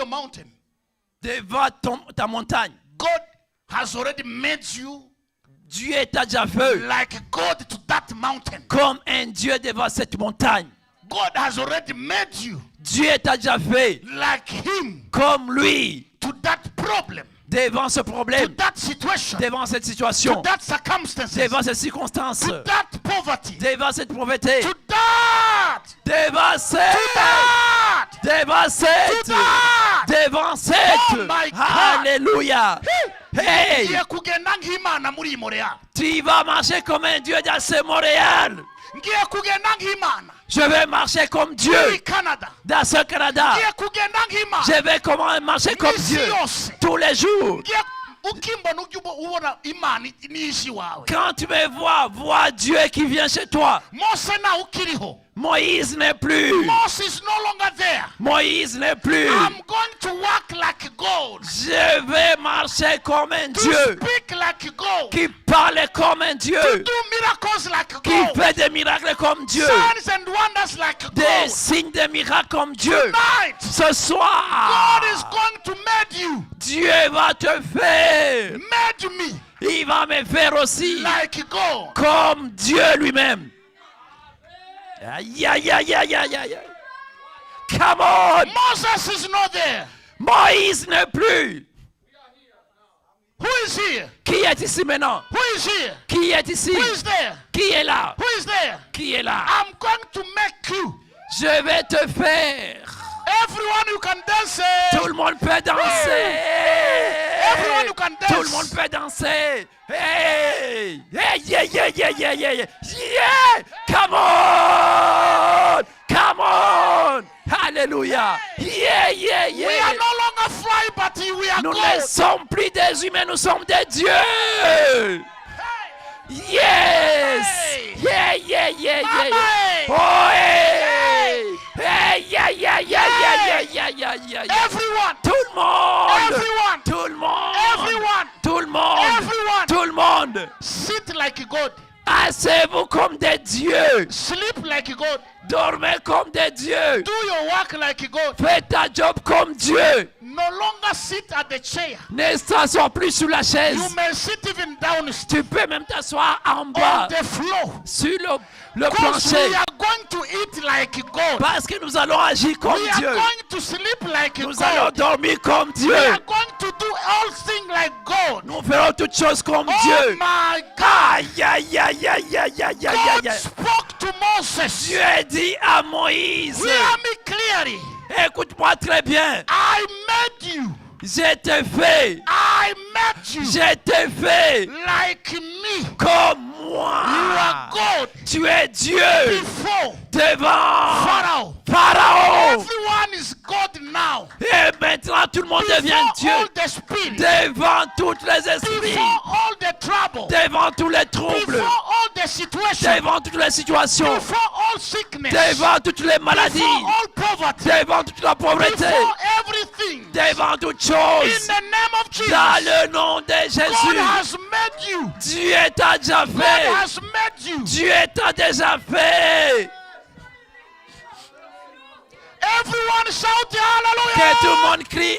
your mountain. Devant ta montagne. God has already made you Dieu t'a déjà fait like God to that mountain. comme un Dieu devant cette montagne. God has already made you Dieu t'a déjà fait like Him comme lui to that problem, devant ce to problème, that situation, devant cette to situation, that circumstances, devant cette circonstance, to that poverty, devant cette pauvreté, to that, devant cette, to that. devant cette, To that. devant cette. Oh my God. Alléluia. Hey, Ngiye kugenda nk'Imana muri Montréal. tu vas marcher comme un Dieu dans ce Montréal. Ngiye kugenda nk'Imana Je vais marcher comme Dieu muri Canada. dans ce Canada. Ngiye kugenda nk'Imana Je vais comment marcher comme n'isi Dieu yose. tous les jours. Ngiye ukimbona ujye ubona Imana n'isi wawe. Quand tu me vois Dieu qui vient chez toi. Mose nawe ukiriho. Moïse n'est plus. Moses is no longer there. Moïse n'est plus. I'm going to walk like God. Je vais marcher comme un To Dieu speak like God. qui parle comme un Dieu, To do miracles like qui God. fait des miracles comme Dieu, Signs and wonders like des God. signes de miracles comme Dieu. Tonight, Ce soir, God is going to make you, Dieu va te faire. made me Il va me faire aussi like God. comme Dieu lui-même. Aïe, aïe, aïe, aïe, aïe, aïe. Come on! Moses is not there. Moïse n'est plus. Who is here? Qui est ici maintenant? Who is here? Qui est ici? Who is there? Qui est là? Who is there? Qui est là? I'm going to make you. Je vais te faire. Everyone you can dance. Tout le monde peut danser. Everyone you can dance. Tout le monde peut danser. Hey! Hey, yeah, yeah, yeah, yeah, yeah, yeah. Yeah! Come on! Come on! Hallelujah! Yeah, yeah, We are yeah. no longer fly, but we are Nous ne God. sommes plus des humains, nous sommes des dieux. Yes! Yeah, yeah, yeah, yeah, yeah. Oh, hey! Hey, yeah, yeah, yeah, yeah, yeah, yeah, yeah, yeah, yeah. Everyone. Tout le monde! Everyone. Tout le monde! Everyone. Tout le monde! Everyone. Tout le monde! Sit like God. Asseyez-vous comme des dieux! Sleep like God. Dormez comme des dieux! Do your work like God. Faites ta job comme Dieu! No longer sit at the chair. Ne t'assois plus sur la chaise! You may sit even down Tu peux même t'asseoir en on bas, the floor. sur le Because plancher. we are going to eat like God. Parce que nous allons agir comme We are Dieu. going to sleep like Nous allons God. dormir comme We Dieu. are going to do all things like God. Nous ferons toutes choses comme Oh Dieu. my God. Aïe, aïe, aïe, aïe, aïe, aïe, aïe, God aïe. spoke to Moses. Dieu dit à Moïse, Hear me clearly. écoute-moi très bien. I made you. Je t'ai fait. I made you Je t'ai fait like me. comme You moi. are God Tu es Dieu before devant Pharaoh. Pharaon. Everyone is God now. Et maintenant tout le monde devient Before Dieu. all the spirit. Devant toutes les esprits. Before all the trouble. Devant tous les troubles. Before all the situation. Devant toutes les situations. Before all sickness. Devant toutes les maladies. Before all poverty. Devant toute la pauvreté. Before everything. Devant toutes In choses. the name of Jesus. Dans le nom de God Jésus. has made you. Dieu t'a déjà God fait. has made you. Dieu t'a déjà fait. Everyone shout hallelujah. Que tout le monde crie